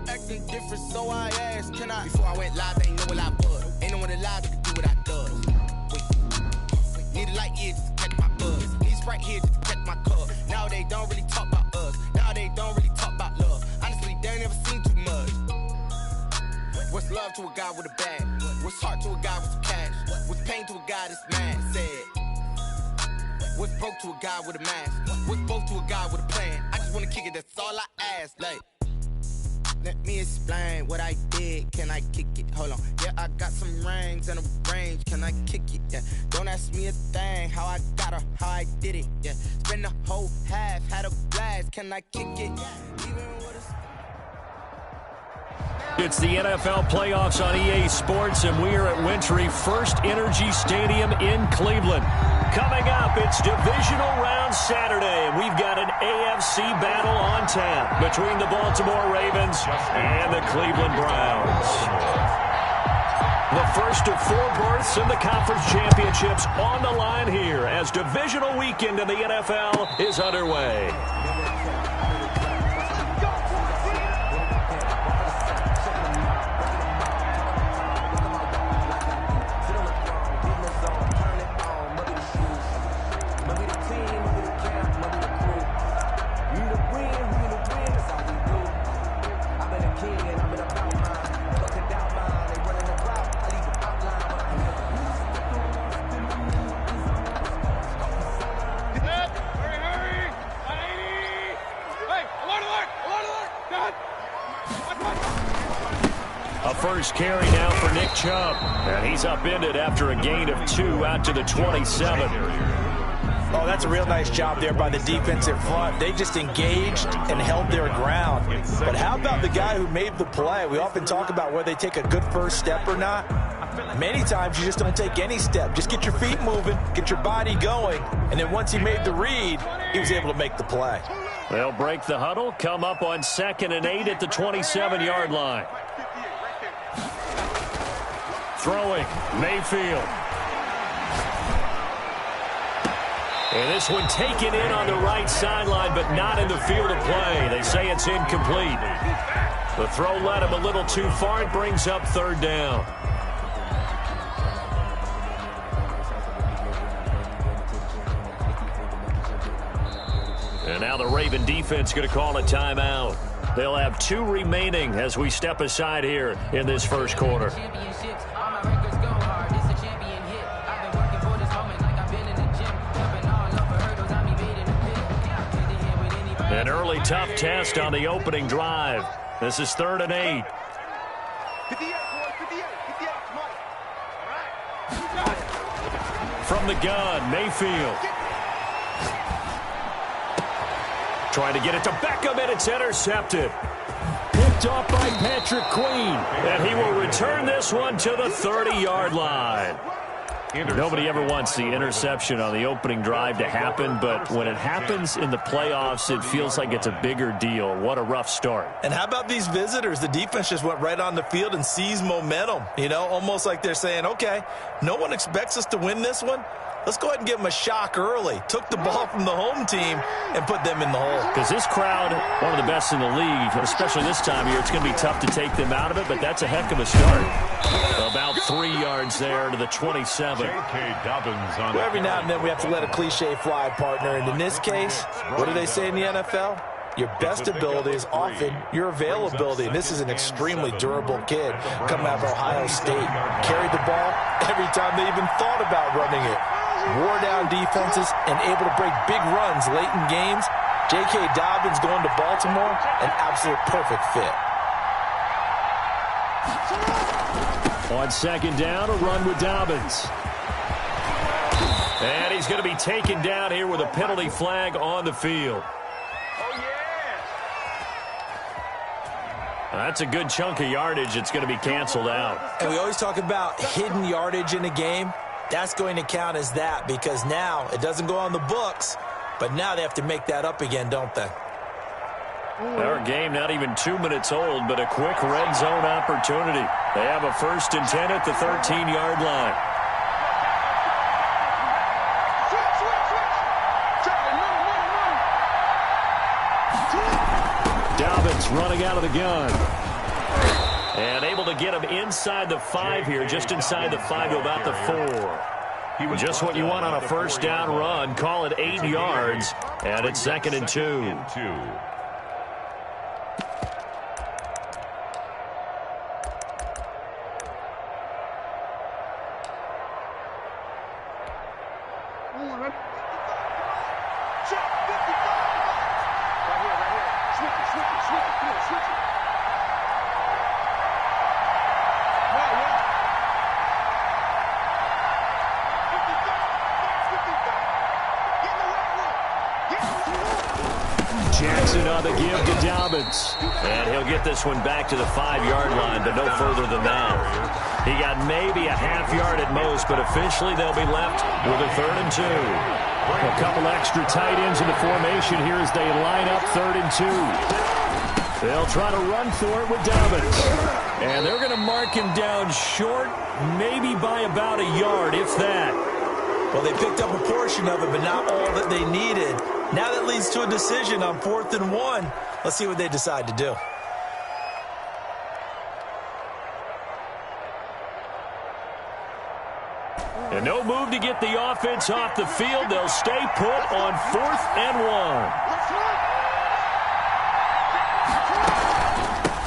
acting different, so I asked, can I? Before I went live, they ain't know what I was. Ain't no one alive that could do what I does. Wait, need a light here just to catch my buzz. Need Sprite here just to catch my cup. Now they don't really talk about us. Now they don't really talk about love. Honestly, they ain't never seen too much. What's love to a guy with a bag? What's heart to a guy with some cash? What's pain to a guy that's mad? Said. What's broke to a guy with a mask? What's both to a guy with a plan? I just wanna kick it, that's all I ask. Like, let me explain what I did. Can I kick it? Hold on. Yeah, I got some rings and a range. Can I kick it? Yeah. Don't ask me a thing. How I got her, how I did it. Yeah. Spend the whole half, had a blast. Can I kick it? Even with a... It's the NFL playoffs on EA Sports, and we are at Wintry First Energy Stadium in Cleveland. Coming up, it's Divisional Round Saturday, and we've got an AFC battle on tap between the Baltimore Ravens and the Cleveland Browns. The first of 4 berths in the conference championships on the line here as divisional weekend in the NFL is underway. First carry now for Nick Chubb. And he's upended after a gain of 2 out to the 27. Oh, that's a real nice job there by the defensive front. They just engaged and held their ground. But how about the guy who made the play? We often talk about whether they take a good first step or not. Many times you just don't take any step. Just get your feet moving, get your body going, and then once he made the read, he was able to make the play. They'll break the huddle, come up on 2nd and 8 at the 27-yard line. Throwing, Mayfield. And this one taken in on the right sideline, but not in the field of play. They say it's incomplete. The throw led him a little too far. It brings up 3rd down. And now the Raven defense going to call a timeout. They'll have 2 remaining as we step aside here in this first quarter. An early tough test on the opening drive. This is 3rd and 8. From the gun, Mayfield. Trying to get it to Beckham, and it's intercepted. Picked off by Patrick Queen. And he will return this one to the 30-yard line. Nobody ever wants the interception on the opening drive to happen, but when it happens in the playoffs, it feels like it's a bigger deal. What a rough start. And how about these visitors? The defense just went right on the field and seized momentum. You know, almost like they're saying, okay, no one expects us to win this one. Let's go ahead and give them a shock early. Took the ball from the home team and put them in the hole. Because this crowd, one of the best in the league, especially this time of year, it's going to be tough to take them out of it, but that's a heck of a start. About 3 yards there to the 27. Well, every now and then we have to let a cliche fly, partner. And in this case, what do they say in the NFL? Your best ability is often your availability. And this is an extremely durable kid coming out of Ohio State. Carried the ball every time they even thought about running it. Wore down defenses and able to break big runs late in games. J.K. Dobbins going to Baltimore, an absolute perfect fit. On 2nd down, a run with Dobbins. And he's going to be taken down here with a penalty flag on the field. That's a good chunk of yardage. It's going to be canceled out. And we always talk about hidden yardage in a game. That's going to count as that because now it doesn't go on the books, but now they have to make that up again, don't they? Our game not even 2 minutes old, but a quick red zone opportunity. They have a 1st and 10 at the 13-yard line. Dobbins running out of the gun. And able to get him inside the 5 here, just inside the 5 to about the 4. Just what you want on a first down run. Call it 8 yards, and it's 2nd and 2. Jackson on the give to Dobbins. And he'll get this one back to the 5-yard line, but no further than that. He got maybe a half yard at most, but officially they'll be left with a 3rd and 2. A couple extra tight ends in the formation here as they line up 3rd and 2. They'll try to run for it with Dobbins. And they're going to mark him down short, maybe by about a yard, if that. Well, they picked up a portion of it, but not all that they needed. Now that leads to a decision on 4th and 1. Let's see what they decide to do. And no move to get the offense off the field. They'll stay put on 4th and 1.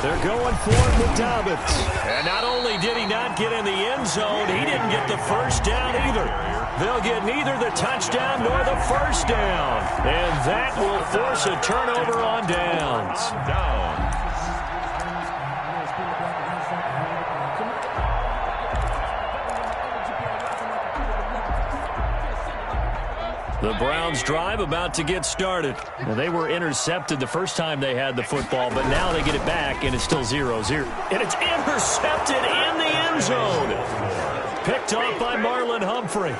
They're going for it with Dobbins. And not only did he not get in the end zone, he didn't get the first down either. They'll get neither the touchdown nor the first down. And that will force a turnover on downs. The Browns drive about to get started. Well, they were intercepted the first time they had the football, but now they get it back, and it's still 0-0. And it's intercepted in the end zone. Picked off by Marlon Humphrey.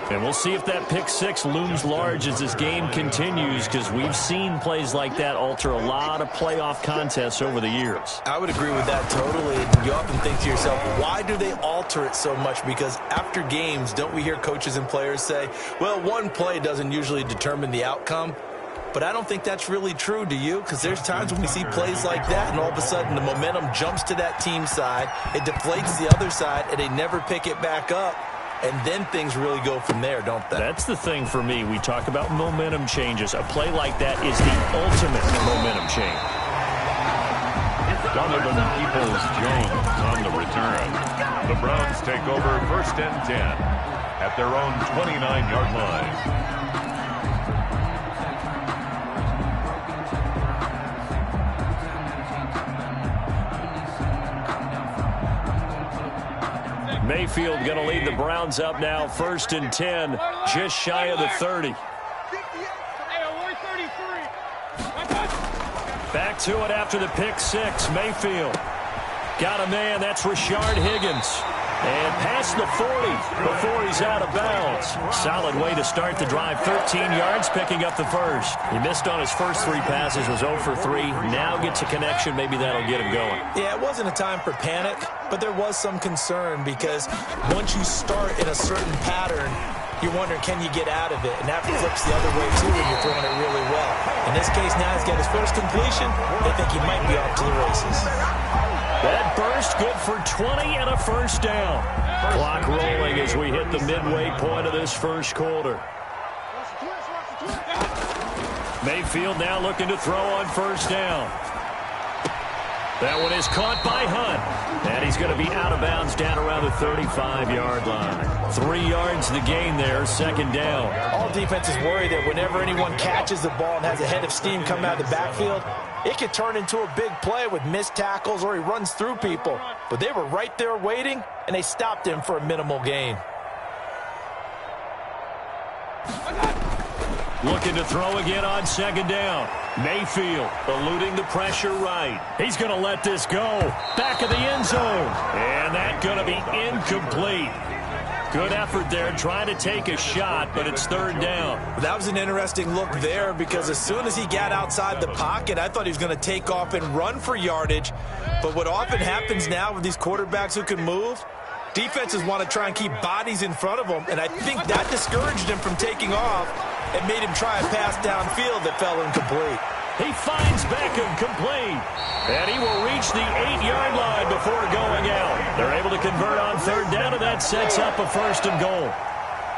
And we'll see if that pick 6 looms large as this game continues, because we've seen plays like that alter a lot of playoff contests over the years. I would agree with that totally. You often think to yourself, why do they alter it so much? Because after games, don't we hear coaches and players say, well, one play doesn't usually determine the outcome? But I don't think that's really true, do you? Because there's times when we see plays like that, and all of a sudden the momentum jumps to that team side, it deflates the other side, and they never pick it back up. And then things really go from there, don't they? That's the thing for me. We talk about momentum changes. A play like that is the ultimate momentum change. Donovan Peoples-Jones on the return. The Browns take over 1st and 10 at their own 29-yard line. Mayfield going to lead the Browns up now, 1st and 10, just shy of the 30. Back to it after the pick 6. Mayfield got a man. That's Rashard Higgins. And past the 40 before he's out of bounds. Solid way to start the drive. 13 yards, picking up the first. He missed on his first 3 passes, was 0 for 3. Now gets a connection. Maybe that'll get him going. Yeah, it wasn't a time for panic, but there was some concern because once you start in a certain pattern, you're wondering, can you get out of it? And that flips the other way, too, when you're throwing it really well. In this case, now he's got his first completion. They think he might be off to the races. That burst good for 20 and a first down. Clock rolling as we hit the midway point of this first quarter. Mayfield now looking to throw on first down. That one is caught by Hunt. And he's going to be out of bounds down around the 35-yard line. 3 yards the gain there, 2nd down. All defenses worry that whenever anyone catches the ball and has a head of steam coming out of the backfield, it could turn into a big play with missed tackles or he runs through people. But they were right there waiting, and they stopped him for a minimal gain. Looking to throw again on 2nd down. Mayfield eluding the pressure right. He's going to let this go. Back of the end zone. And that's going to be incomplete. Good effort there trying to take a shot, but it's 3rd down. That was an interesting look there because as soon as he got outside the pocket, I thought he was going to take off and run for yardage. But what often happens now with these quarterbacks who can move, defenses want to try and keep bodies in front of them, and I think that discouraged him from taking off and made him try a pass downfield that fell incomplete. He finds Beckham complete. And he will reach the 8-yard line before going out. They're able to convert on third down, and that sets up a first and goal.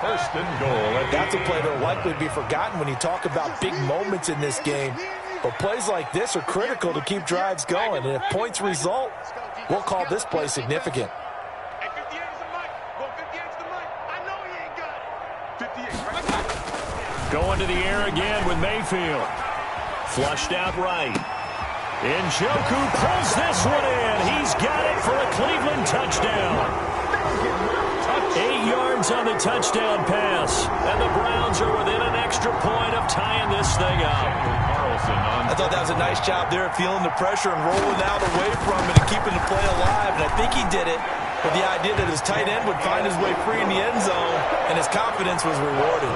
First and goal. That's a play that will likely be forgotten when you talk about big moments in this game. But plays like this are critical to keep drives going. And if points result, we'll call this play significant. Going to the air again with Mayfield. Flushed out right. Njoku pulls this one in. He's got it for a Cleveland touchdown. 8 yards on the touchdown pass. And the Browns are within an extra point of tying this thing up. I thought that was a nice job there, feeling the pressure and rolling out away from it and keeping the play alive. And I think he did it with the idea that his tight end would find his way free in the end zone, and his confidence was rewarded.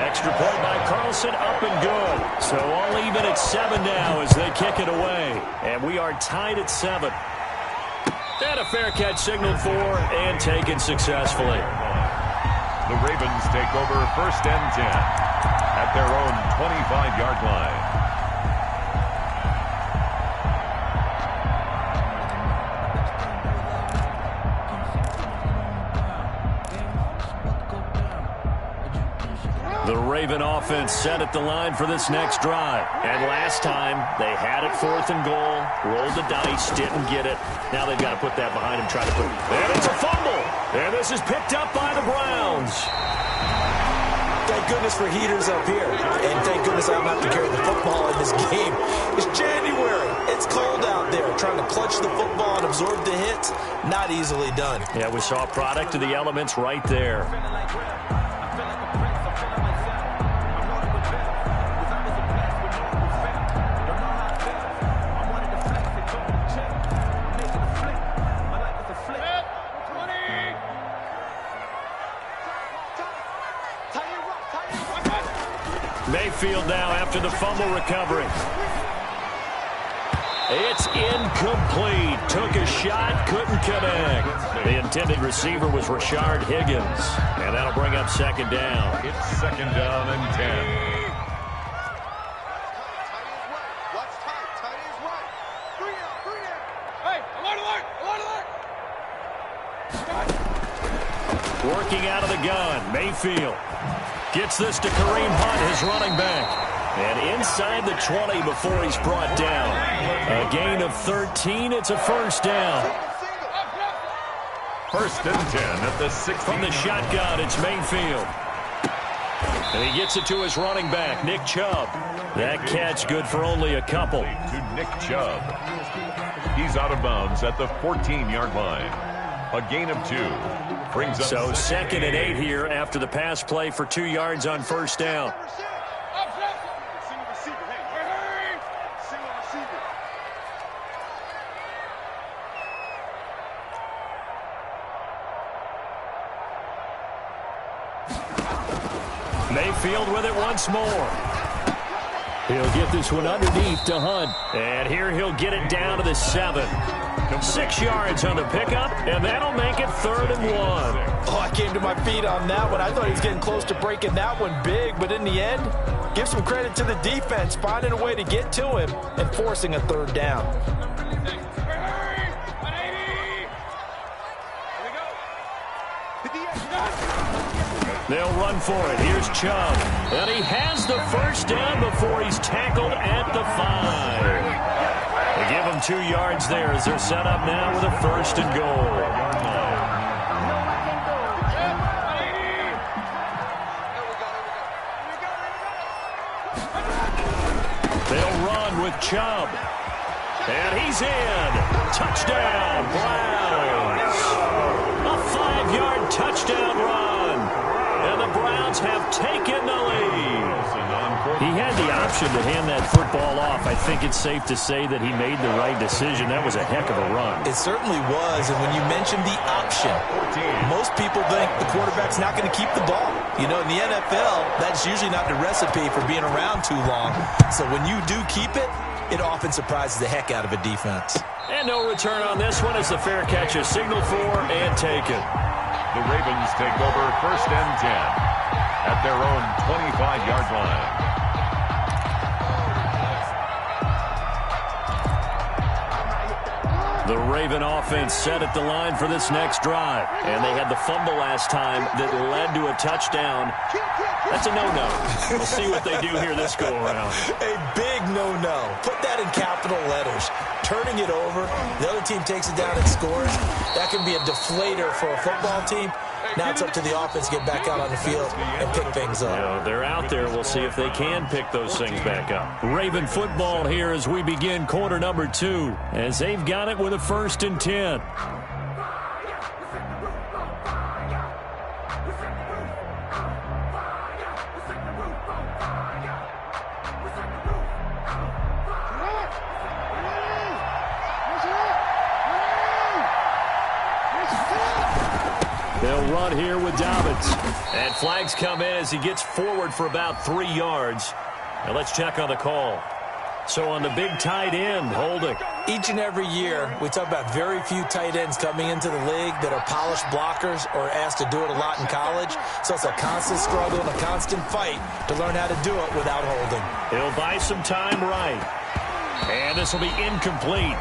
Extra point by Carlson, up and good. So all even at 7 now as they kick it away. And we are tied at 7. And a fair catch signaled for and taken successfully. The Ravens take over first and 10 at their own 25-yard line. The Raven offense set at the line for this next drive. And last time, they had it 4th and goal, rolled the dice, didn't get it. Now they've got to put that behind them, try to put it. And it's a fumble. And this is picked up by the Browns. Thank goodness for heaters up here. And thank goodness I don't have to carry the football in this game. It's January. It's cold out there. Trying to clutch the football and absorb the hits, not easily done. Yeah, we saw a product of the elements right there. Mayfield now after the fumble recovery. It's incomplete. Took a shot, couldn't connect. The intended receiver was Rashard Higgins. And that'll bring up second down. It's second down and 10. Working out of the gun, Mayfield. Gets this to Kareem Hunt, his running back. And inside the 20 before he's brought down. A gain of 13. It's a first down. First and 10 at the 16. From the shotgun, it's Mayfield. And he gets it to his running back, Nick Chubb. That catch good for only a couple. To Nick Chubb. He's out of bounds at the 14-yard line. A gain of 2. Brings up so second and 8 here after the pass play for 2 yards on first down. Mayfield with it once more. He'll get this one underneath to Hunt. And here he'll get it down to the 7. 6 yards on the pickup, and that'll make it 3rd and 1. Oh, I came to my feet on that one. I thought he was getting close to breaking that one big, but in the end, give some credit to the defense, finding a way to get to him and forcing a 3rd down. They'll run for it. Here's Chubb. And he has the first down before he's tackled at the 5. They give him 2 yards there as they're set up now with a 1st and goal. They'll run with Chubb. And he's in. Touchdown, Browns. A 5-yard touchdown run. And the Browns have taken the lead. He had the option to hand that football off. I think it's safe to say that he made the right decision. That was a heck of a run. It certainly was. And when you mentioned the option, most people think the quarterback's not going to keep the ball. You know, in the NFL, that's usually not the recipe for being around too long. So when you do keep it, it often surprises the heck out of a defense. And no return on this one as the fair catch is signaled for and taken. The Ravens take over first and 10 at their own 25-yard line. The Raven offense set at the line for this next drive. And they had the fumble last time that led to a touchdown. That's a no-no. We'll see what they do here this go-around. A big no-no. Put that in capital letters. Turning it over, the other team takes it down and scores. That can be a deflator for a football team. Now it's up to the offense to get back out on the field and pick things up. Yeah, they're out there. We'll see if they can pick those things back up. Raven football here as we begin quarter number 2, as they've got it with a 1st and 10. They'll run here with Dobbins. And flags come in as he gets forward for about 3 yards. Now let's check on the call. So on the big tight end, holding. Each and every year, we talk about very few tight ends coming into the league that are polished blockers or asked to do it a lot in college. So it's a constant struggle and a constant fight to learn how to do it without holding. He'll buy some time right. And this will be incomplete.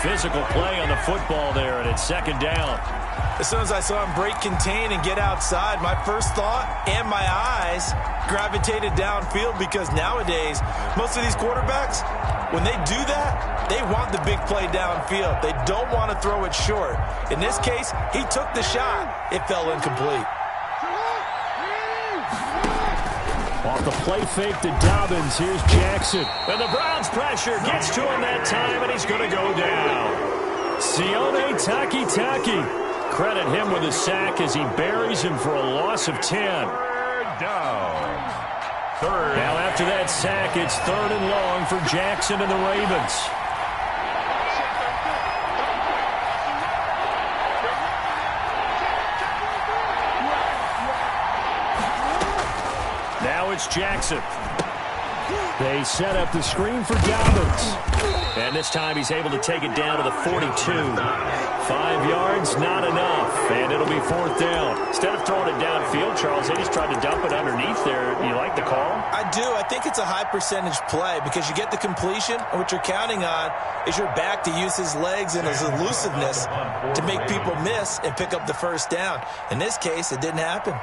Physical play on the football there, and it's 2nd down. As soon as I saw him break contain and get outside, my first thought and my eyes gravitated downfield, because nowadays, most of these quarterbacks, when they do that, they want the big play downfield. They don't want to throw it short. In this case, he took the shot. It fell incomplete. Off the play fake to Dobbins, here's Jackson. And the Browns pressure gets to him that time, and he's going to go down. Sione Takitaki. Credit him with a sack as he buries him for a loss of 10. Down. Now after that sack, it's 3rd and long for Jackson and the Ravens. Now it's Jackson. They set up the screen for Dobbins. And this time he's able to take it down to the 42. 5 yards, not enough. And it'll be 4th down. Instead of throwing it downfield, Charles, they just tried to dump it underneath there. You like the call? I do. I think it's a high percentage play because you get the completion, and what you're counting on is your back to use his legs and his elusiveness to make people miss and pick up the 1st down. In this case, it didn't happen.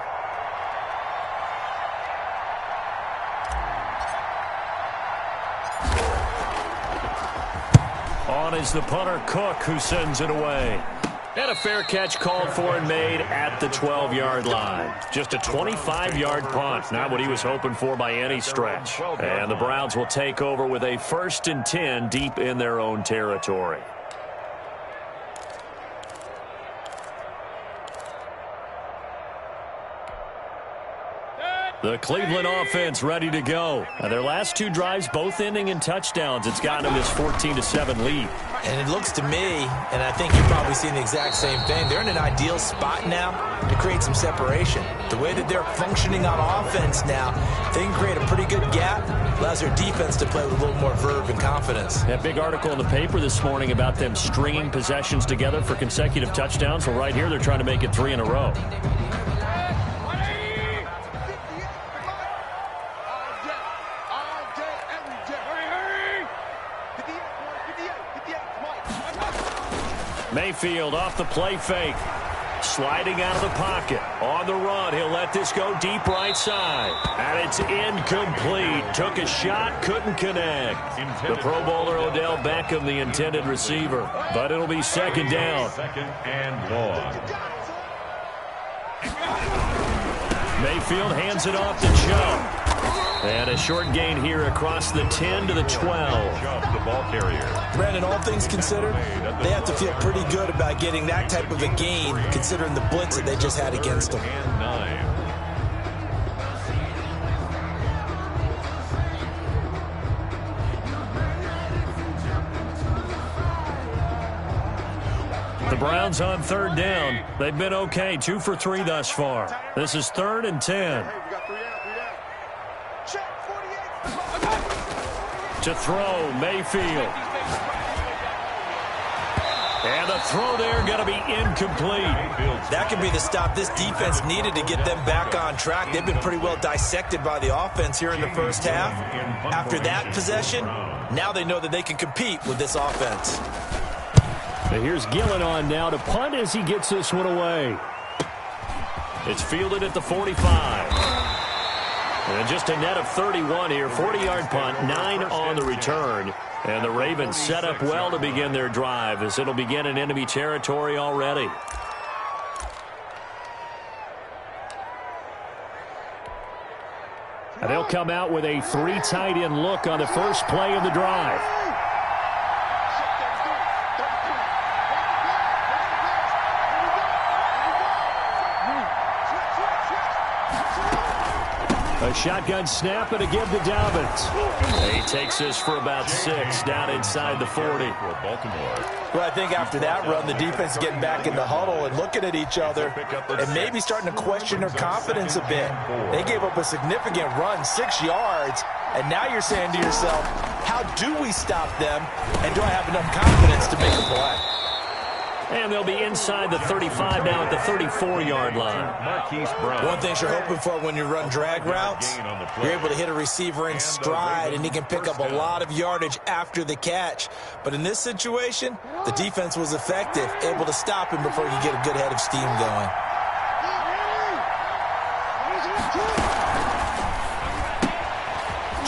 On is the punter, Cook, who sends it away. And a fair catch called for and made at the 12-yard line. Just a 25-yard punt, not what he was hoping for by any stretch. And the Browns will take over with a 1st and 10 deep in their own territory. The Cleveland offense ready to go. Their last 2 drives both ending in touchdowns. It's gotten them this 14-7 lead. And it looks to me, and I think you've probably seen the exact same thing, they're in an ideal spot now to create some separation. The way that they're functioning on offense now, they can create a pretty good gap. Allows their defense to play with a little more verve and confidence. That big article in the paper this morning about them stringing possessions together for consecutive touchdowns. Well, right here they're trying to make it 3 in a row. Mayfield off the play fake. Sliding out of the pocket. On the run, he'll let this go deep right side. And it's incomplete. Took a shot, couldn't connect. The Pro Bowler Odell Beckham, the intended receiver. But it'll be 2nd down. 2nd and long. Mayfield hands it off to Chubb. And a short gain here across the 10 to the 12. The ball carrier. Brandon, all things considered, they have to feel pretty good about getting that type of a gain, considering the blitz that they just had against them. And 9. The Browns on 3rd down. They've been okay, 2 for 3 thus far. This is 3rd and 10. To throw, Mayfield. And the throw there going to be incomplete. That could be the stop this defense needed to get them back on track. They've been pretty well dissected by the offense here in the 1st half. After that possession, now they know that they can compete with this offense. And here's Gillen on now to punt as he gets this one away. It's fielded at the 45. And just a net of 31 here. 40-yard punt, 9 on the return. And the Ravens set up well to begin their drive as it'll begin in enemy territory already. And they'll come out with a 3 tight end look on the first play of the drive. A shotgun snap and a give to Dobbins. He takes this for about 6 down inside the 40. Well, I think after that run, the defense is getting back in the huddle and looking at each other and maybe starting to question their confidence a bit. They gave up a significant run, 6 yards, and now you're saying to yourself, how do we stop them, and do I have enough confidence to make a play? And they'll be inside the 35 now at the 34-yard line. One thing you're hoping for when you run drag routes, you're able to hit a receiver in stride, and he can pick up a lot of yardage after the catch. But in this situation, the defense was effective, able to stop him before you get a good head of steam going.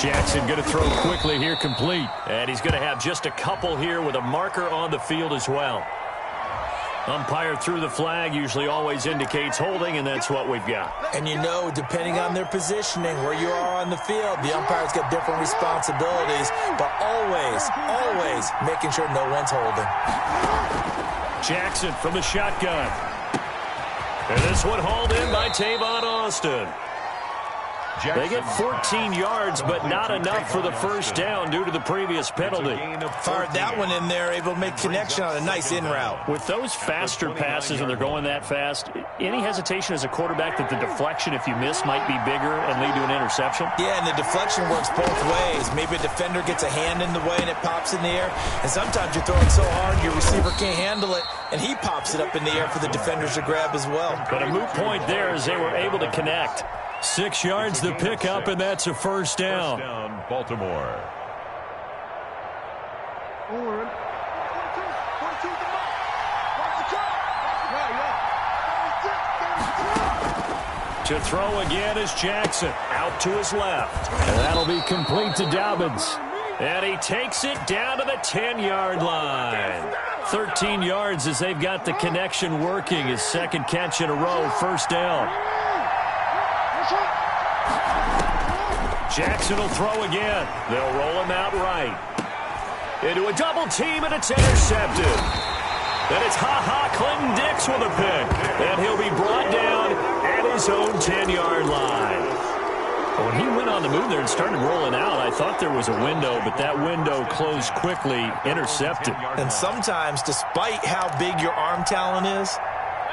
Jackson going to throw quickly here, complete. And he's going to have just a couple here with a marker on the field as well. Umpire threw the flag, usually always indicates holding, and that's what we've got. And you know, depending on their positioning, where you are on the field, the umpire's got different responsibilities, but always making sure no one's holding. Jackson from the shotgun. And this one hauled in by Tavon Austin. They get 14 yards, but not enough for the first down due to the previous penalty. Fired that one in there, able to make connection on a nice in route. With those faster passes and they're going that fast, any hesitation as a quarterback that the deflection, if you miss, might be bigger and lead to an interception? Yeah, and the deflection works both ways. Maybe a defender gets a hand in the way and it pops in the air. And sometimes you're throwing so hard your receiver can't handle it, and he pops it up in the air for the defenders to grab as well. But a moot point there as they were able to connect. 6 yards the pickup, and that's a first down. Baltimore. To throw again is Jackson. Out to his left. And that'll be complete to Dobbins. And he takes it down to the 10-yard line. 13 yards as they've got the connection working. His second catch in a row, first down. Jackson will throw again. They'll roll him out right. Into a double team, and it's intercepted. Then it's Clinton Dix with a pick. And he'll be brought down at his own 10-yard line. When he went on the move there and started rolling out, I thought there was a window, but that window closed quickly, intercepted. And sometimes, despite how big your arm talent is,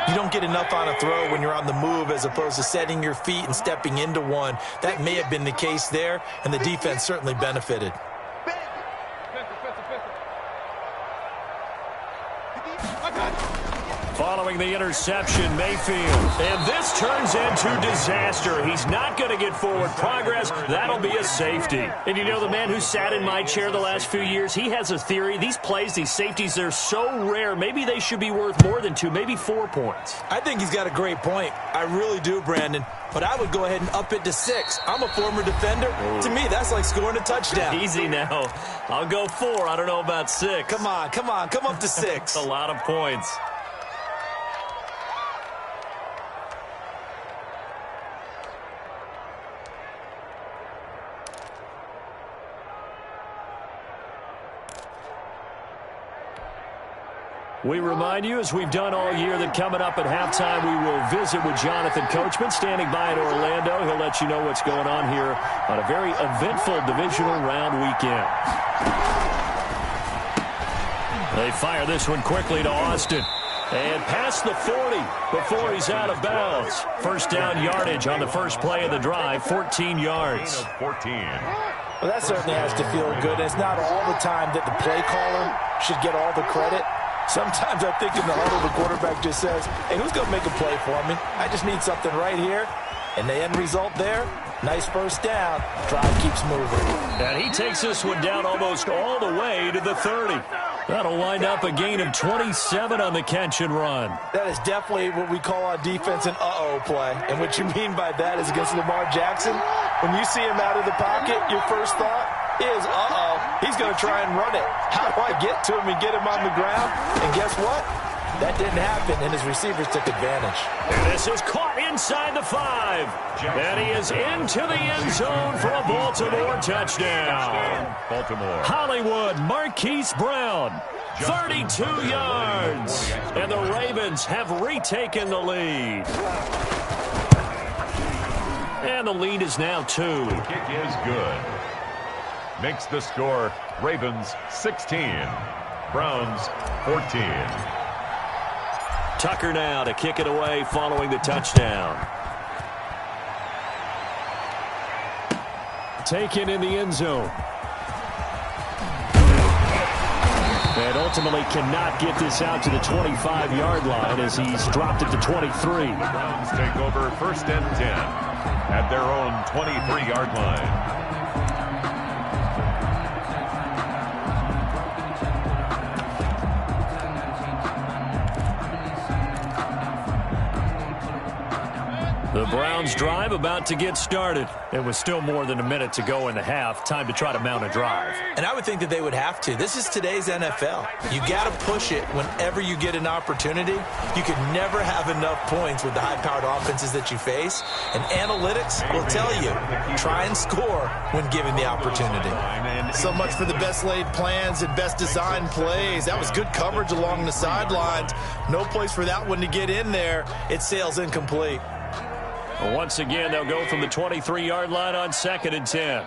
you don't get enough on a throw when you're on the move as opposed to setting your feet and stepping into one. That may have been the case there, and the defense certainly benefited. Following the interception, Mayfield. And this turns into disaster. He's not going to get forward progress. That'll be a safety. And you know, the man who sat in my chair the last few years, he has a theory. These plays, these safeties, they're so rare. Maybe they should be worth more than 2, maybe 4 points. I think he's got a great point. I really do, Brandon. But I would go ahead and up it to 6. I'm a former defender. To me, that's like scoring a touchdown. Easy now. I'll go 4. I don't know about 6. Come on. Come up to 6. A lot of points. We remind you, as we've done all year, that coming up at halftime, we will visit with Jonathan Coachman, standing by in Orlando. He'll let you know what's going on here on a very eventful divisional round weekend. They fire this one quickly to Austin. And past the 40 before he's out of bounds. First down yardage on the first play of the drive, 14 yards. 14. Well, that certainly has to feel good. It's not all the time that the play caller should get all the credit. Sometimes I think in the huddle, the quarterback just says, hey, who's going to make a play for me? I just need something right here. And the end result there, nice first down. Drive keeps moving. And he takes this one down almost all the way to the 30. That'll wind up a gain of 27 on the catch and run. That is definitely what we call on defense an uh-oh play. And what you mean by that is against Lamar Jackson, when you see him out of the pocket, your first thought is, uh-oh, he's going to try and run it. How do I get to him and get him on the ground? And guess what? That didn't happen, and his receivers took advantage. And this is caught inside the 5. And he is into the end zone for a Baltimore touchdown. Baltimore. Hollywood Marquise Brown, 32 yards. And the Ravens have retaken the lead. And the lead is now 2. The kick is good. Makes the score Ravens 16, Browns 14. Tucker now to kick it away following the touchdown. Taken in the end zone. And ultimately cannot get this out to the 25-yard line as he's dropped it to 23. The Browns take over 1st and 10 at their own 23-yard line. The Browns drive about to get started. It was still more than a minute to go in the half. Time to try to mount a drive. And I would think that they would have to. This is today's NFL. You got to push it whenever you get an opportunity. You can never have enough points with the high-powered offenses that you face. And analytics will tell you, try and score when given the opportunity. So much for the best laid plans and best designed plays. That was good coverage along the sidelines. No place for that one to get in there. It sails incomplete. Once again, they'll go from the 23-yard line on 2nd and 10.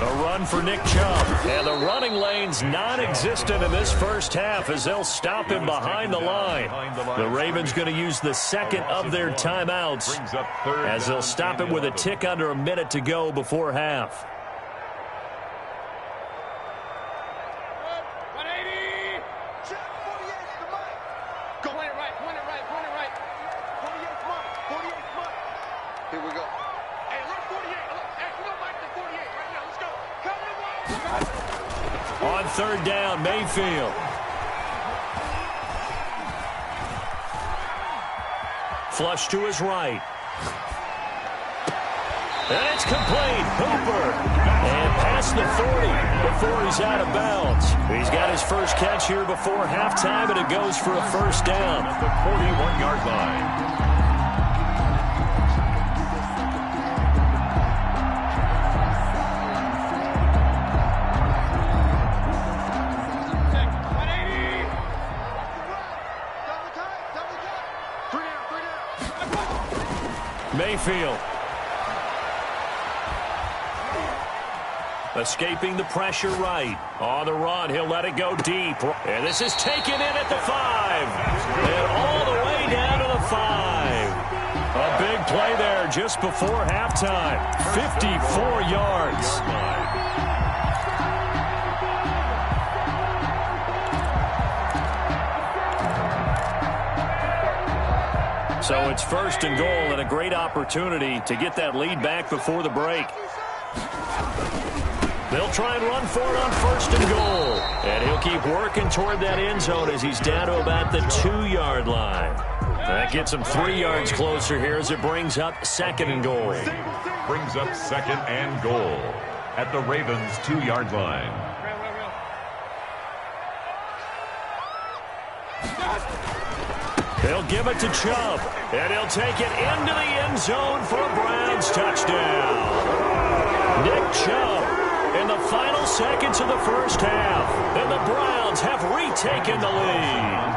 A run for Nick Chubb. And the running lane's non-existent in this first half as they'll stop him behind the line. The Ravens going to use the second of their timeouts as they'll stop him with a tick under a minute to go before half. On 3rd down, Mayfield. Flush to his right. And it's complete. Hooper. And past the 40 before he's out of bounds. He's got his first catch here before halftime, and it goes for a first down. At the 41-yard line. Mayfield. Escaping the pressure right. On the run, he'll let it go deep. And this is taken in at the 5. And all the way down to the 5. A big play there just before halftime. 54 yards. So it's 1st and goal and a great opportunity to get that lead back before the break. They'll try and run for it on 1st and goal. And he'll keep working toward that end zone as he's down to about the 2-yard line. That gets him 3 yards closer here as it brings up 2nd and goal. Brings up 2nd and goal at the Ravens' 2-yard line. They'll give it to Chubb, and he'll take it into the end zone for a Browns touchdown. Nick Chubb in the final seconds of the first half, and the Browns have retaken the lead.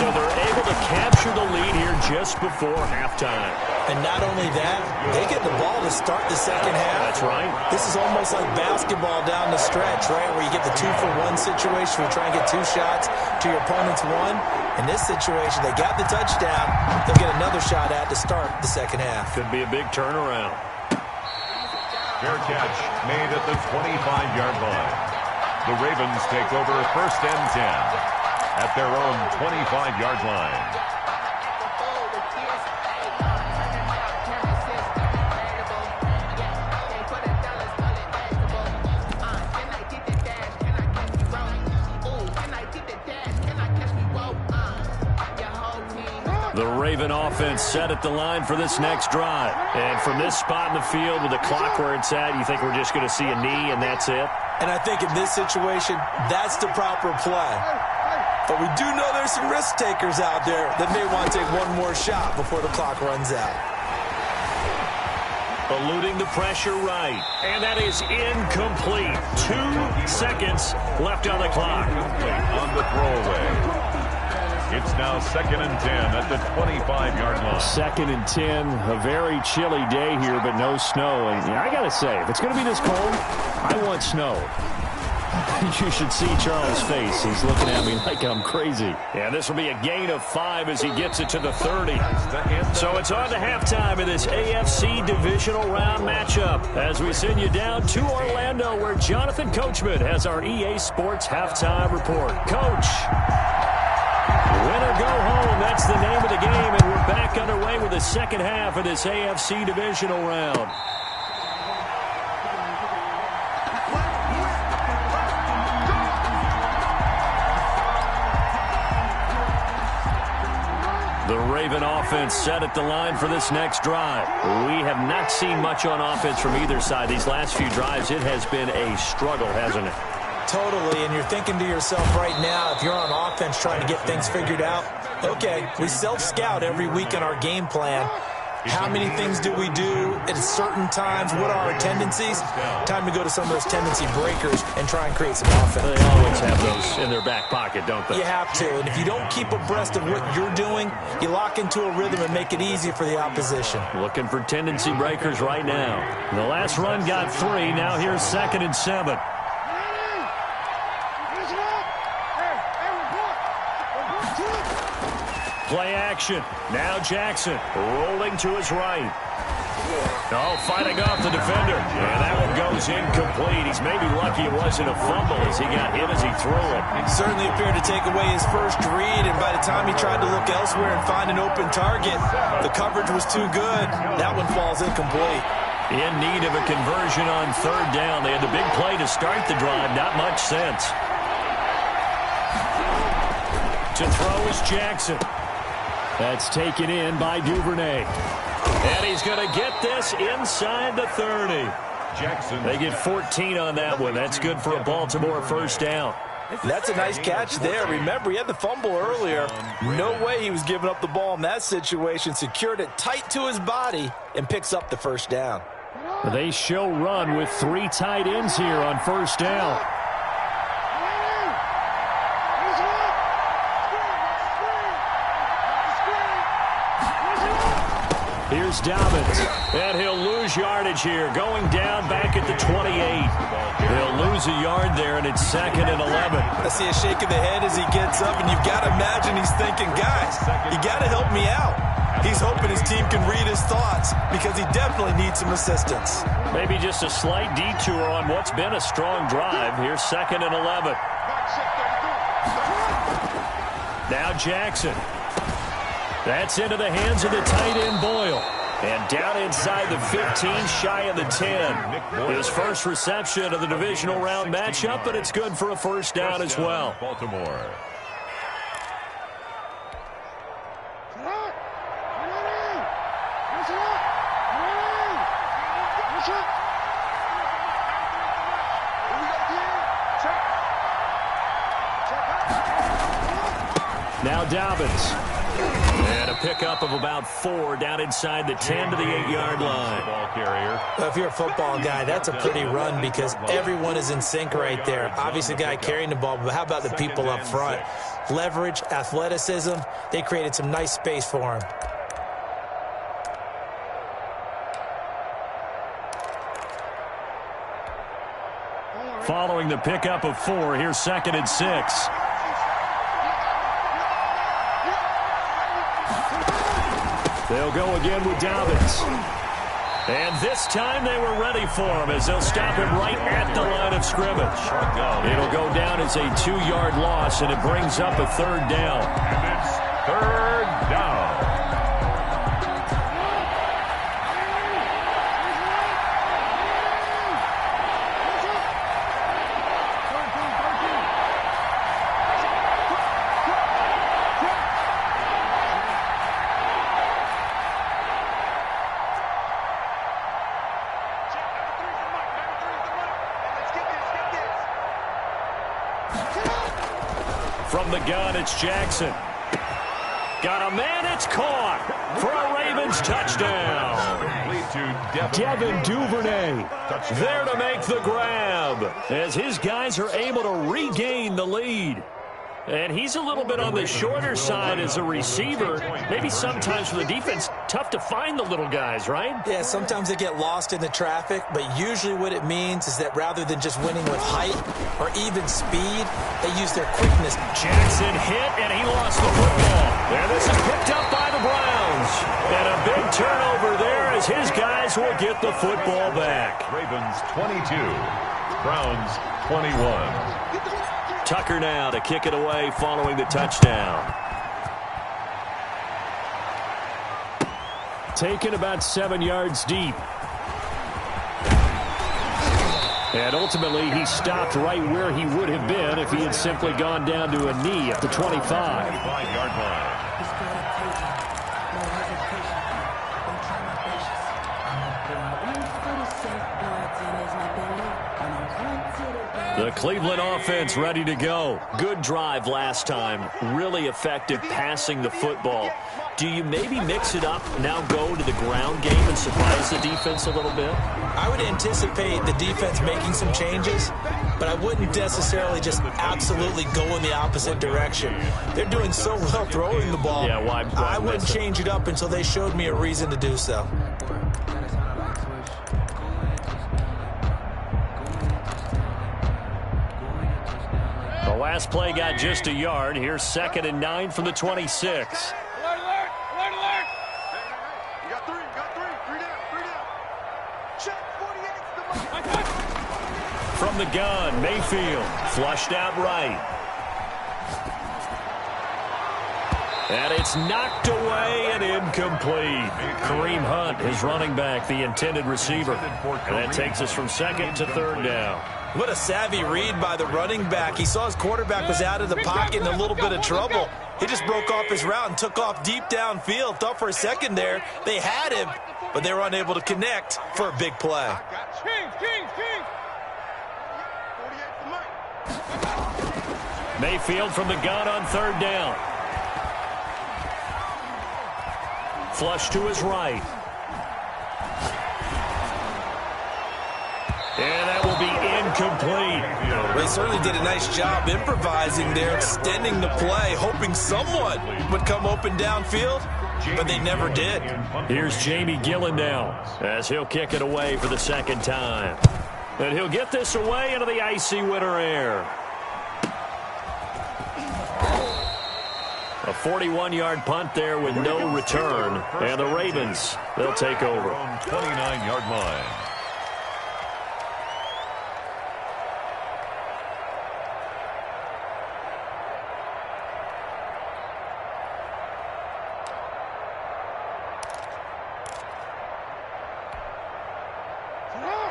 So they're able to capture the lead here just before halftime. And not only that, they get the ball to start the second half. That's right. This is almost like basketball down the stretch, right, where you get the 2-for-1 situation where you try and get 2 shots to your opponent's 1. In this situation, they got the touchdown. They'll get another shot at to start the second half. Could be a big turnaround. Fair catch made at the 25-yard line. The Ravens take over 1st and 10 at their own 25-yard line. The Raven offense set at the line for this next drive. And from this spot in the field with the clock where it's at, you think we're just going to see a knee and that's it? And I think in this situation, that's the proper play. But we do know there's some risk takers out there that may want to take one more shot before the clock runs out. Eluding the pressure right. And that is incomplete. 2 seconds left on the clock. On the throwaway. It's now 2nd and 10 at the 25-yard line. 2nd and 10. A very chilly day here, but no snow. And I got to say, if it's going to be this cold, I want snow. You should see Charles' face. He's looking at me like I'm crazy. Yeah, this will be a gain of 5 as he gets it to the 30. So it's on to halftime in this AFC divisional round matchup as we send you down to Orlando where Jonathan Coachman has our EA Sports halftime report. Coach, win or go home, that's the name of the game, and we're back underway with the second half of this AFC divisional round. The Raven offense set at the line for this next drive. We have not seen much on offense from either side. These last few drives, it has been a struggle, hasn't it? Totally, and you're thinking to yourself right now, if you're on offense trying to get things figured out, okay, we self-scout every week in our game plan. How many things do we do at certain times? What are our tendencies? Time to go to some of those tendency breakers and try and create some offense. They always have those in their back pocket, don't they? You have to, and if you don't keep abreast of what you're doing, you lock into a rhythm and make it easy for the opposition. Looking for tendency breakers right now. The last run got 3. Now here's 2nd and 7. Play action. Now Jackson rolling to his right. Oh, fighting off the defender. And that one goes incomplete. He's maybe lucky it wasn't a fumble as he got hit as he threw it. Certainly appeared to take away his first read, and by the time he tried to look elsewhere and find an open target, the coverage was too good. That one falls incomplete. In need of a conversion on 3rd down. They had the big play to start the drive. Not much sense. To throw is Jackson. That's taken in by Duvernay. And he's going to get this inside the 30. Jackson. They get 14 on that one. That's good for a Baltimore first down. That's a nice catch there. Remember, he had the fumble earlier. No way he was giving up the ball in that situation. Secured it tight to his body and picks up the first down. They show run with 3 tight ends here on first down. Here's Dobbins, and he'll lose yardage here, going down back at the 28. He'll lose a yard there, and it's 2nd and 11. I see a shake of the head as he gets up, and you've got to imagine he's thinking, guys, you got to help me out. He's hoping his team can read his thoughts because he definitely needs some assistance. Maybe just a slight detour on what's been a strong drive. Here's 2nd and 11. Now Jackson. That's into the hands of the tight end Boyle. And down inside the 15, shy of the 10. His first reception of the divisional round matchup, but it's good for a first down as well. Baltimore. Now Dobbins. And a pickup of about 4 down inside the 10 to the 8-yard line. Ball carrier. Well, if you're a football guy, that's a pretty run because everyone is in sync right there. Obviously, the guy carrying the ball, but how about the people up front? Leverage, athleticism, they created some nice space for him. Following the pickup of 4, here's 2nd and 6. They'll go again with Dobbins. And this time they were ready for him as they'll stop him right at the line of scrimmage. It'll go down as a 2-yard loss, and it brings up a 3rd down. And it's 3rd down. From the gun, it's Jackson. Got a man, it's caught for a Ravens touchdown. Devin Duvernay there to make the grab as his guys are able to regain the lead. And he's a little bit on the shorter side as a receiver. Maybe sometimes for the defense, tough to find the little guys, right? Yeah, sometimes they get lost in the traffic, but usually what it means is that rather than just winning with height or even speed, they use their quickness. Jackson hit, and he lost the football. And this is picked up by the Browns. And a big turnover there as his guys will get the football back. Ravens 22, Browns 21. Tucker now to kick it away following the touchdown. Taken about 7 yards deep. And ultimately, he stopped right where he would have been if he had simply gone down to a knee at the 25. 25-yard line. The Cleveland offense ready to go. Good drive last time. Really effective passing the football. Do you maybe mix it up, now go to the ground game and surprise the defense a little bit? I would anticipate the defense making some changes, but I wouldn't necessarily just absolutely go in the opposite direction. They're doing so well throwing the ball. Yeah, why I wouldn't change it up until they showed me a reason to do so. The last play got just a yard. Here's 2nd and 9 from the 26. From the gun, Mayfield flushed out right. And it's knocked away and incomplete. Kareem Hunt, his running back, the intended receiver. And that takes us from 2nd to 3rd down. What a savvy read by the running back. He saw his quarterback was out of the pocket in a little bit of trouble. He just broke off his route and took off deep downfield. Thought for a second there they had him, but they were unable to connect for a big play. Mayfield from the gun on 3rd down. Flush to his right. And that will be incomplete. They certainly did a nice job improvising there, extending the play, hoping someone would come open downfield, but they never did. Here's Jamie Gillen now as he'll kick it away for the 2nd time. And he'll get this away into the icy winter air. A 41-yard punt there with no return. And the Ravens, they'll take over. 29-yard line.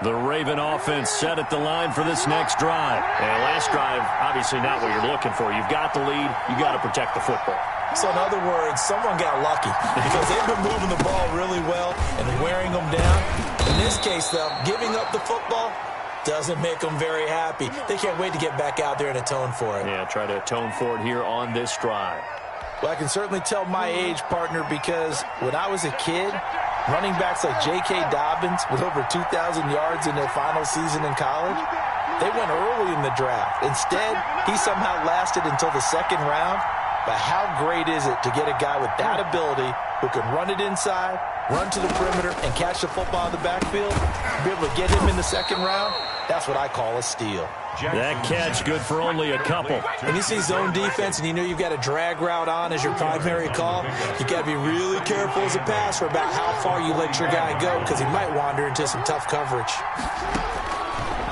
The Raven offense set at the line for this next drive. And last drive, obviously not what you're looking for. You've got the lead. You've got to protect the football. So in other words, someone got lucky because they've been moving the ball really well and wearing them down. In this case, though, giving up the football doesn't make them very happy. They can't wait to get back out there and atone for it. Yeah, try to atone for it here on this drive. Well, I can certainly tell my age, partner, because when I was a kid, running backs like J.K. Dobbins with over 2,000 yards in their final season in college, they went early in the draft. Instead, he somehow lasted until the 2nd round. But how great is it to get a guy with that ability who can run it inside, run to the perimeter, and catch the football in the backfield? Be able to get him in the 2nd round? That's what I call a steal. That catch good for only a couple. When you see zone defense and you know you've got a drag route on as your primary call, you got to be really careful as a passer about how far you let your guy go because he might wander into some tough coverage.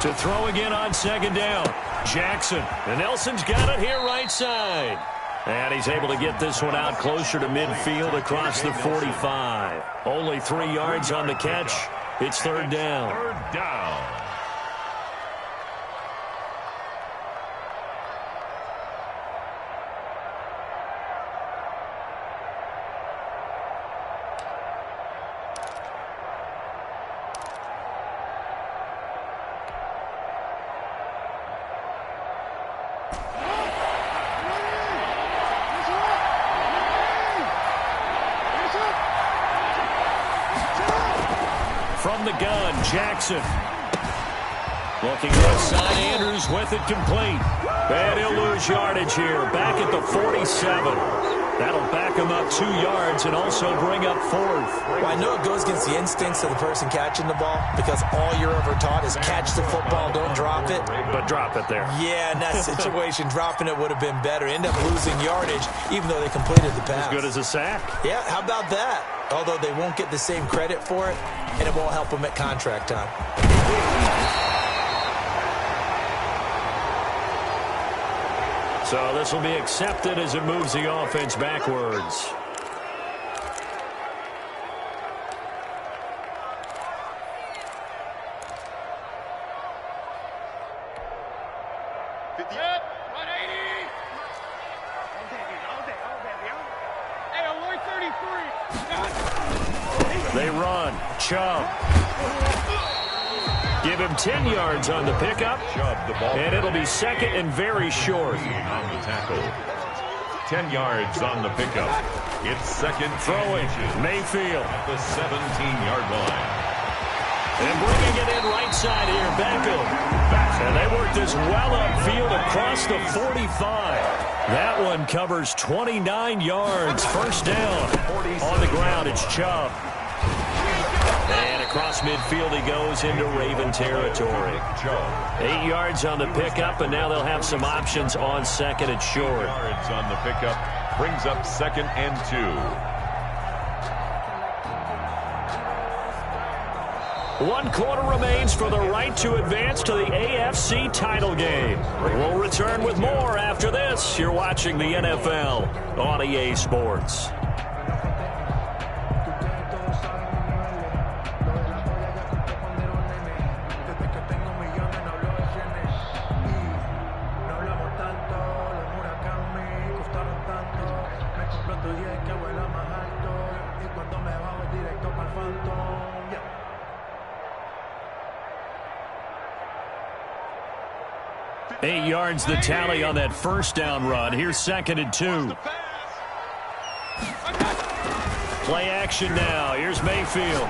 To throw again on 2nd down. Jackson. And Nelson's got it here right side. And he's able to get this one out closer to midfield across the 45. Only 3 yards on the catch. It's 3rd down. 3rd down. Jackson. Looking left side, Andrews with it complete. And he'll lose yardage here, back at the 47. That'll back him up 2 yards and also bring up 4th. Well, I know it goes against the instincts of the person catching the ball because all you're ever taught is catch the football, don't drop it. But drop it there. Yeah, in that situation, dropping it would have been better. End up losing yardage, even though they completed the pass. As good as a sack. Yeah, how about that? Although they won't get the same credit for it, and it won't help them at contract time. So this will be accepted as it moves the offense backwards. They run. Chubb. Give him 10 yards on the pickup, and it'll be second and very short. On the tackle. 10 yards on the pickup. It's second throwing. Mayfield at the 17-yard line. And bringing it in right side here, Beckham. And they work this well upfield across the 45. That one covers 29 yards. First down. On the ground, it's Chubb. And across midfield he goes into Raven territory. 8 yards on the pickup, and now they'll have some options on second and short. Yards on the pickup brings up second and 2. 1 quarter remains for the right to advance to the AFC title game. We'll return with more after this. You're watching the NFL on EA Sports. Eight yards the tally on that first down run. Here's second and 2. Play action now. Here's Mayfield.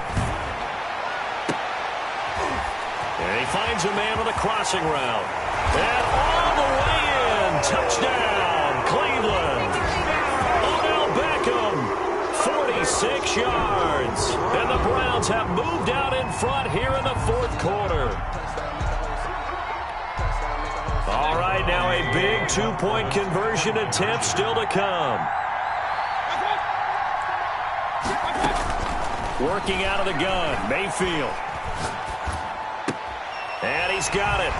And he finds a man on a crossing route. And all the way in. Touchdown, Cleveland. Odell Beckham, 46 yards. And the Browns have moved out in front here in the fourth quarter. All right, now a big two-point conversion attempt still to come. Working out of the gun, Mayfield. And he's got it.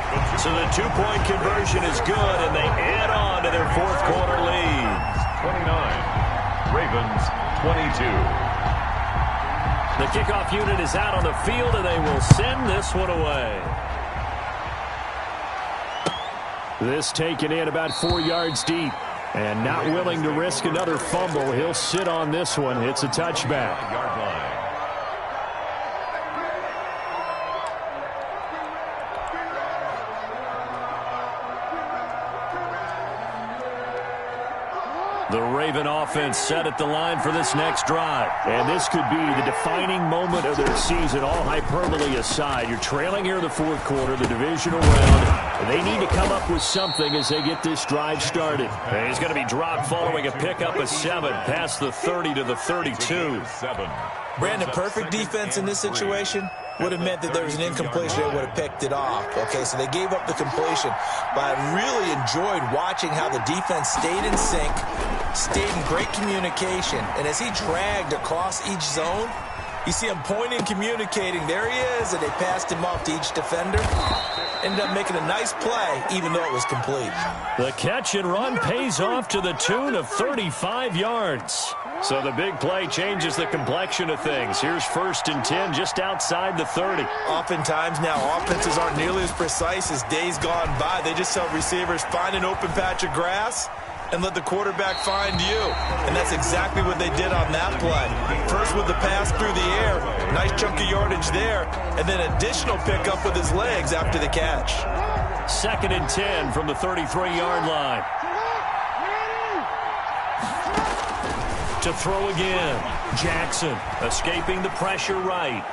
So the two-point conversion is good, and they add on to their fourth quarter lead. 29, Ravens 22. The kickoff unit is out on the field, and they will send this one away. This taken in about 4 yards deep. And not willing to risk another fumble. He'll sit on this one. It's a touchback. Yard line. The Raven offense set at the line for this next drive. And this could be the defining moment of their season, all hyperbole aside. You're trailing here in the fourth quarter, the divisional round. They need to come up with something as they get this drive started. And he's going to be dropped following a pickup of 7 past the 30 to the 32. Brandon, perfect defense in this situation would have meant that there was an incompletion. They would have picked it off. Okay, so they gave up the completion. But I really enjoyed watching how the defense stayed in sync, stayed in great communication. And as he dragged across each zone, you see him pointing, communicating. There he is, and they passed him off to each defender. Ended up making a nice play, even though it was complete. The catch and run pays off to the tune of 35 yards. So the big play changes the complexion of things. Here's 1st and 10 just outside the 30. Oftentimes now offenses aren't nearly as precise as days gone by. They just tell receivers, find an open patch of grass and let the quarterback find you. And that's exactly what they did on that play. First with the pass through the air, nice chunk of yardage there, and then additional pickup with his legs after the catch. 2nd and 10 from the 33-yard line. To throw again. Jackson escaping the pressure right.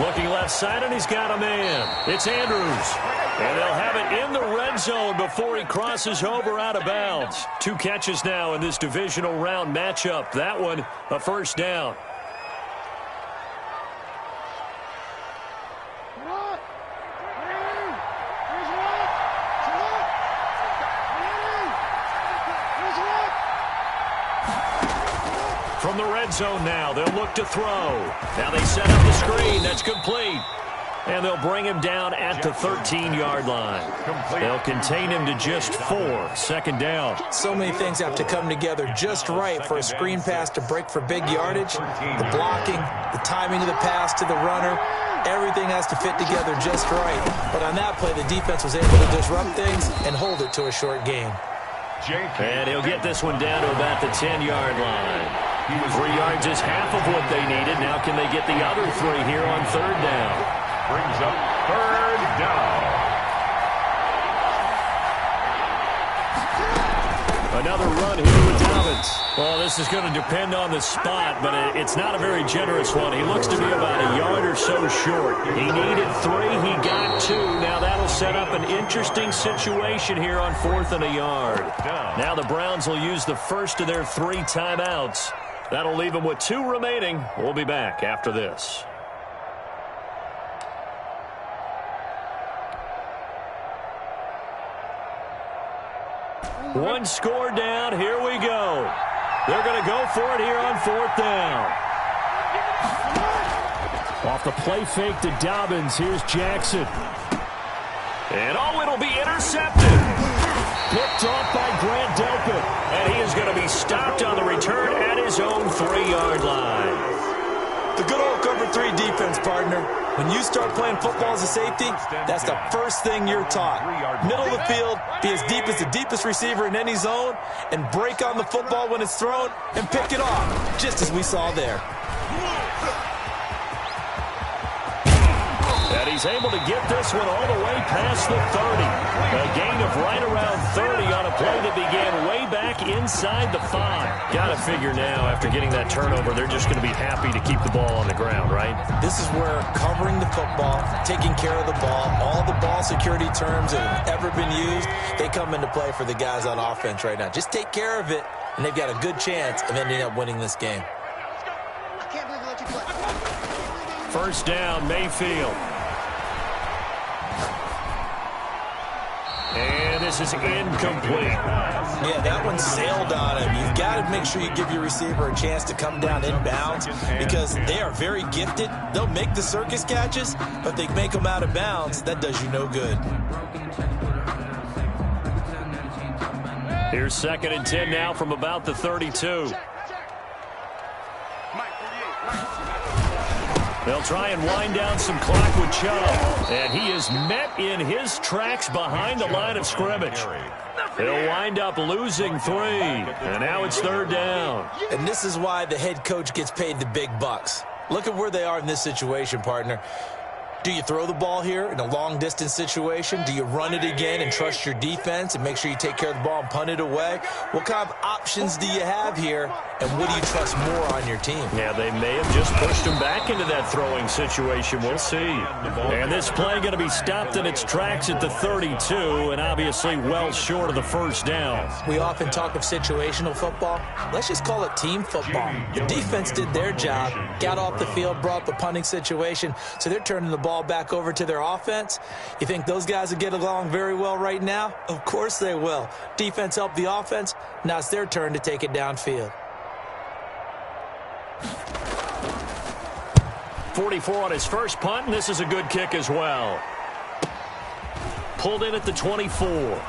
Looking left side, and he's got a man. It's Andrews. And they'll have it in the red zone before he crosses over out of bounds. 2 catches now in this divisional round matchup. That one, a first down. From the red zone now, they'll look to throw. Now they set up the screen. That's complete. And they'll bring him down at the 13-yard line. They'll contain him to just 4. Second down. So many things have to come together just right for a screen pass to break for big yardage. The blocking, the timing of the pass to the runner, everything has to fit together just right. But on that play, the defense was able to disrupt things and hold it to a short gain. And he'll get this one down to about the 10-yard line. 3 yards is half of what they needed. Now can they get the other 3 here on third down? Brings up third down. Another run here with Dobbins. Well, this is going to depend on the spot, but it's not a very generous one. He looks to be about a yard or so short. He needed 3. He got 2. Now that'll set up an interesting situation here on 4th and a yard. Now the Browns will use the first of their 3 timeouts. That'll leave them with 2 remaining. We'll be back after this. One score down. Here we go. They're going to go for it here on 4th down. Off the play fake to Dobbins. Here's Jackson. And it'll be intercepted. Picked off by Grant Delpit. And he is going to be stopped on the return at his own 3-yard line. The good old cover 3 defense, partner. When you start playing football as a safety, that's the first thing you're taught. Middle of the field, be as deep as the deepest receiver in any zone, and break on the football when it's thrown and pick it off, just as we saw there. And he's able to get this one all the way past the 30. A gain of right around 30 on a play that began way back inside the 5. Got to figure now, after getting that turnover, they're just going to be happy to keep the ball on the ground, right? This is where covering the football, taking care of the ball, all the ball security terms that have ever been used, they come into play for the guys on offense right now. Just take care of it, and they've got a good chance of ending up winning this game. First down, Mayfield. And this is incomplete. Yeah, that one sailed on him. You've got to make sure you give your receiver a chance to come down inbounds because they are very gifted. They'll make the circus catches, but they make them out of bounds. That does you no good. Here's 2nd and 10 now from about the 32. They'll try and wind down some clock with Chubb. And he is met in his tracks behind the line of scrimmage. They'll wind up losing 3. And now it's 3rd down. And this is why the head coach gets paid the big bucks. Look at where they are in this situation, partner. Do you throw the ball here in a long-distance situation? Do you run it again and trust your defense and make sure you take care of the ball and punt it away? What kind of options do you have here, and what do you trust more on your team? Yeah, they may have just pushed him back into that throwing situation. We'll see. And this play going to be stopped in its tracks at the 32, and obviously well short of the first down. We often talk of situational football. Let's just call it team football. The defense did their job, got off the field, brought the punting situation, so they're turning the ball back over to their offense. You think those guys will get along very well right now? Of course they will. Defense helped the offense. Now it's their turn to take it downfield. 44 on his first punt, and this is a good kick as well. Pulled in at the 24.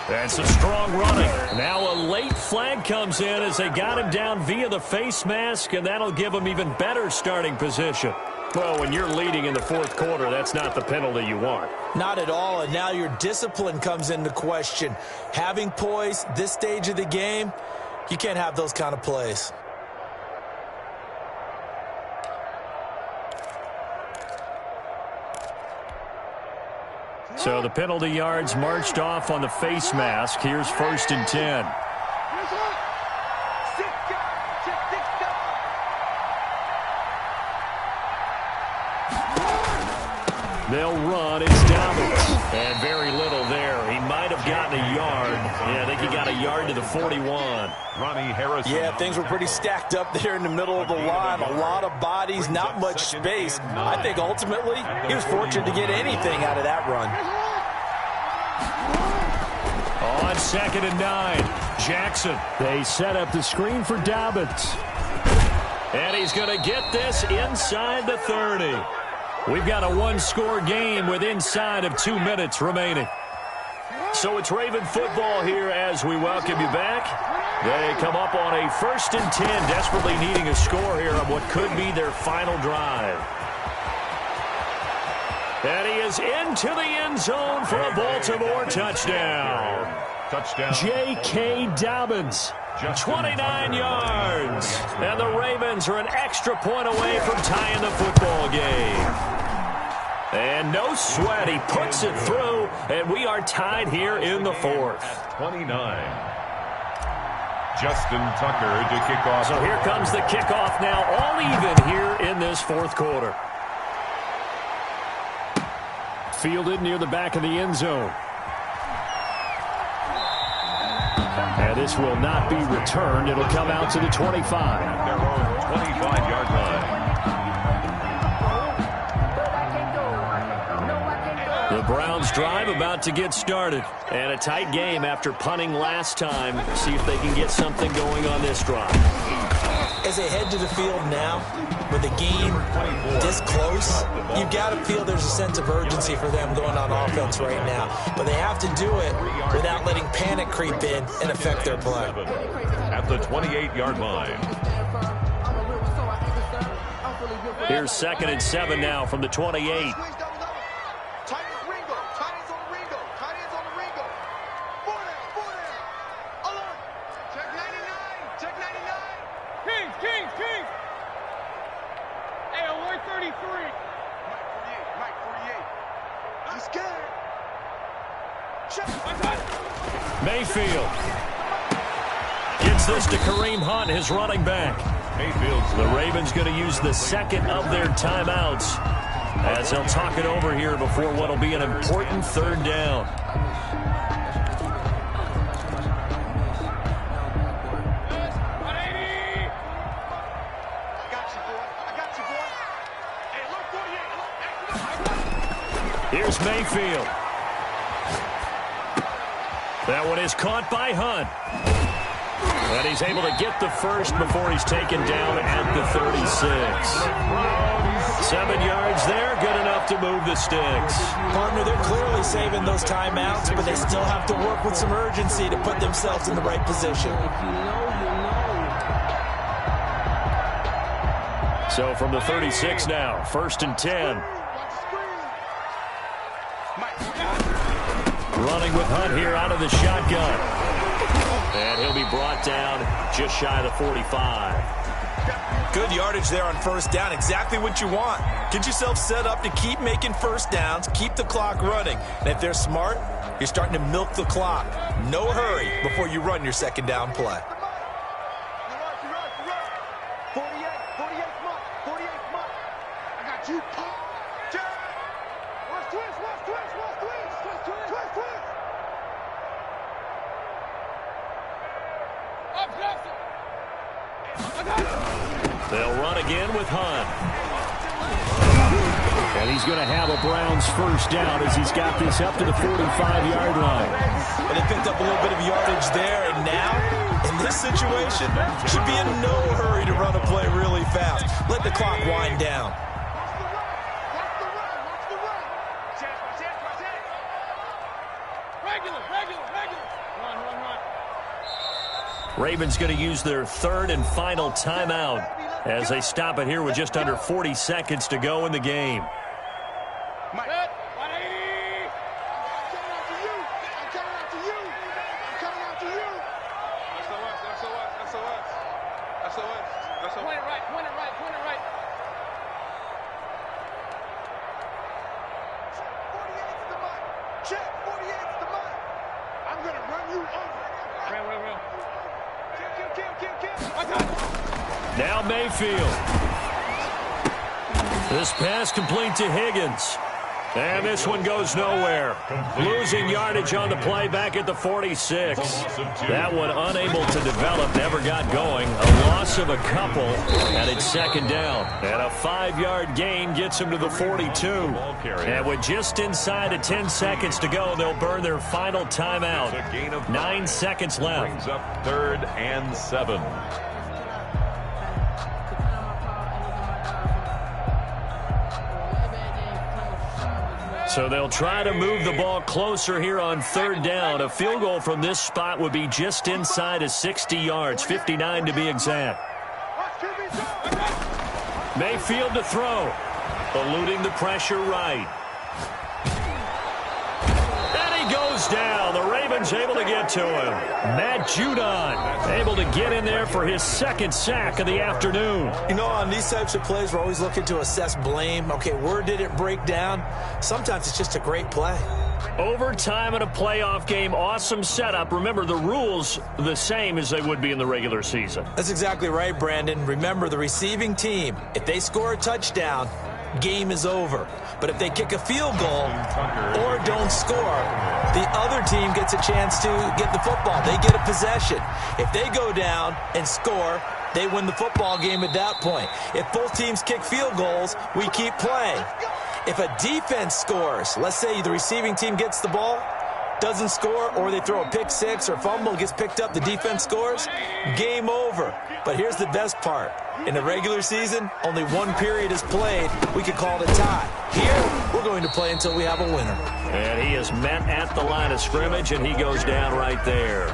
And some strong running. Now a late flag comes in as they got him down via the face mask, and that'll give him even better starting position. Well, when you're leading in the 4th quarter, that's not the penalty you want. Not at all, and now your discipline comes into question. Having poise this stage of the game, you can't have those kind of plays. So the penalty yards marched off on the face mask. Here's 1st and 10. They'll run. It's Dobbins. And very little there. He might have gotten a yard. Yeah, I think he got a yard to the 41. Ronnie Harrison. Yeah, things were pretty stacked up there in the middle of the line. A lot of bodies, not much space. I think ultimately he was fortunate to get anything out of that run. On 2nd and 9, Jackson. They set up the screen for Dobbins. And he's going to get this inside the 30. We've got a one-score game with inside of 2 minutes remaining. So it's Raven football here as we welcome you back. They come up on a 1st and 10, desperately needing a score here on what could be their final drive. And he is into the end zone for a Baltimore touchdown. J.K. Dobbins, 29 yards. And the Ravens are an extra point away from tying the football game. And no sweat, he puts it through, and we are tied here in the 4th. 29. Justin Tucker to kick off. So here comes the kickoff now, all even here in this 4th quarter. Fielded near the back of the end zone. And this will not be returned. It'll come out to the 25. Their own 25-yard line. The Browns drive about to get started. And a tight game after punting last time. See if they can get something going on this drive. As they head to the field now, with the game this close, you've got to feel there's a sense of urgency for them going on offense right now. But they have to do it without letting panic creep in and affect their play. At the 28-yard line. Here's 2nd and 7 now from the 28. Mayfield gets this to Kareem Hunt, his running back. The Ravens going to use the 2nd of their timeouts as they'll talk it over here before what will be an important 3rd down. Here's Mayfield. That one is caught by Hunt. And he's able to get the first before he's taken down at the 36. 7 yards there, good enough to move the sticks. Partner, they're clearly saving those timeouts, but they still have to work with some urgency to put themselves in the right position. So from the 36 now, 1st and 10. Running with Hunt here out of the shotgun. And he'll be brought down just shy of the 45. Good yardage there on 1st down. Exactly what you want. Get yourself set up to keep making 1st downs, keep the clock running. And if they're smart, you're starting to milk the clock. No hurry before you run your 2nd down play. They'll run again with Hunt. And he's going to have a Browns 1st down as he's got this up to the 45-yard line. And they picked up a little bit of yardage there, and now, in this situation, should be in no hurry to run a play really fast. Let the clock wind down. Ravens going to use their 3rd and final timeout as they stop it here with just under 40 seconds to go in the game. Now Mayfield. This pass complete to Higgins. And this one goes nowhere. Losing yardage on the play back at the 46. That one unable to develop, never got going. A loss of a couple, and it's second down. And a 5-yard gain gets them to the 42. And with just inside of 10 seconds to go, they'll burn their final timeout. 9 seconds left. Brings up 3rd and 7. So they'll try to move the ball closer here on 3rd down. A field goal from this spot would be just inside of 60 yards, 59 to be exact. Mayfield to throw, eluding the pressure right. And he goes down. The Ravens able to get to him. Matt Judon able to get in there for his 2nd sack of the afternoon. You know, on these types of plays, we're always looking to assess blame. Okay, where did it break down? Sometimes it's just a great play. Overtime in a playoff game, awesome setup. Remember, the rules the same as they would be in the regular season. That's exactly right, Brandon. Remember, the receiving team, if they score a touchdown, game is over. But if they kick a field goal or don't score, the other team gets a chance to get the football. They get a possession. If they go down and score, they win the football game at that point. If both teams kick field goals, we keep playing. If a defense scores, let's say the receiving team gets the ball, doesn't score, or they throw a pick six or fumble, gets picked up, the defense scores, game over. But here's the best part. In the regular season, only one period is played. We could call it a tie. Here, we're going to play until we have a winner. And he is met at the line of scrimmage, and he goes down right there.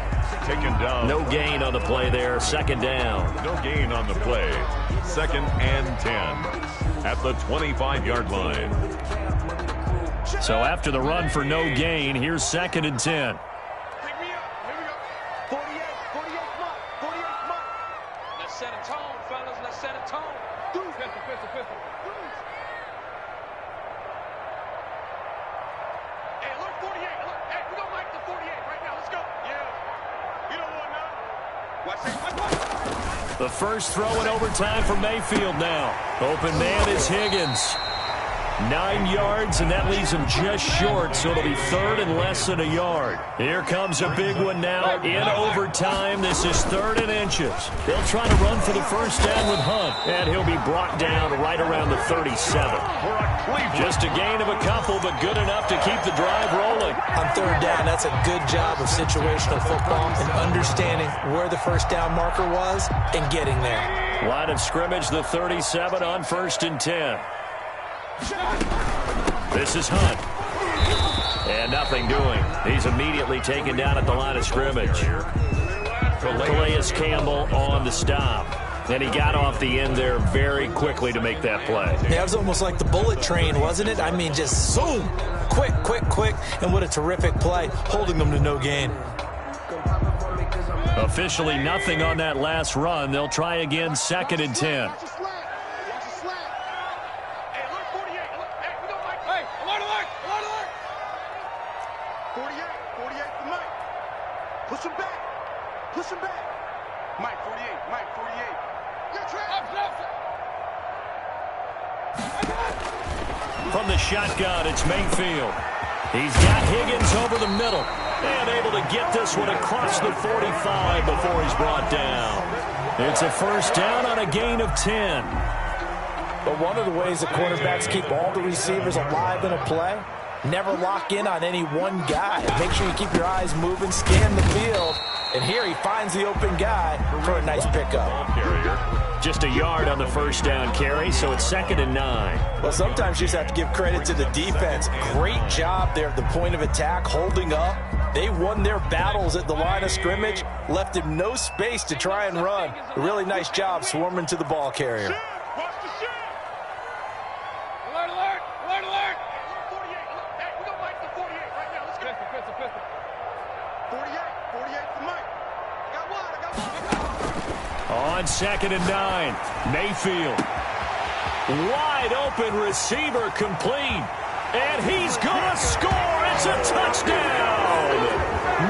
Taken down. No gain on the play there. 2nd down. No gain on the play. 2nd and 10 at the 25-yard line. So after the run for no gain, here's 2nd and 10. Set a tone, fellas. Let's set a tone. Pistol. Hey, alert 48. Alert. Hey, we don't like the 48 right now. Let's go. Yeah. You don't want now. Watch it. The first throw in overtime for Mayfield now. Open man is Higgins. 9 yards, and that leaves him just short, so it'll be 3rd and less than a yard. Here comes a big one now in overtime. This is 3rd and inches. They'll try to run for the first down with Hunt, and he'll be brought down right around the 37. Just a gain of a couple, but good enough to keep the drive rolling. On 3rd down, that's a good job of situational football and understanding where the first down marker was and getting there. Line of scrimmage, the 37 on 1st and 10. This is Hunt. And nothing doing. He's immediately taken down at the line of scrimmage. Calais Campbell on the stop. And he got off the end there very quickly to make that play. Yeah, it was almost like the bullet train, wasn't it? I mean, just zoom. Quick. And what a terrific play, holding them to no gain. Officially nothing on that last run. They'll try again, 2nd and 10. Push him back. Mike 48. From the shotgun, it's Mayfield. He's got Higgins over the middle. And able to get this one across the 45 before he's brought down. It's a first down on a gain of 10. But one of the ways the quarterbacks keep all the receivers alive in a play, never lock in on any one guy. Make sure you keep your eyes moving, scan the field. And here he finds the open guy for a nice pickup. Just a yard on the first down carry, so it's 2nd and 9. Well, sometimes you just have to give credit to the defense. Great job there at the point of attack, holding up. They won their battles at the line of scrimmage, left him no space to try and run. A really nice job swarming to the ball carrier. On 2nd and 9, Mayfield. Wide open receiver complete. And he's going to score. It's a touchdown.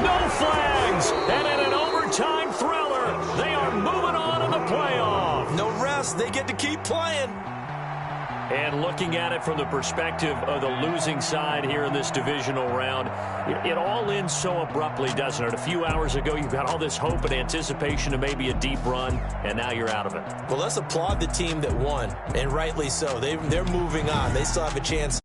No flags. And in an overtime thriller, they are moving on in the playoff. No rest. They get to keep playing. And looking at it from the perspective of the losing side here in this divisional round, it all ends so abruptly, doesn't it? A few hours ago, you've got all this hope and anticipation of maybe a deep run, and now you're out of it. Well, let's applaud the team that won, and rightly so. They're moving on. They still have a chance.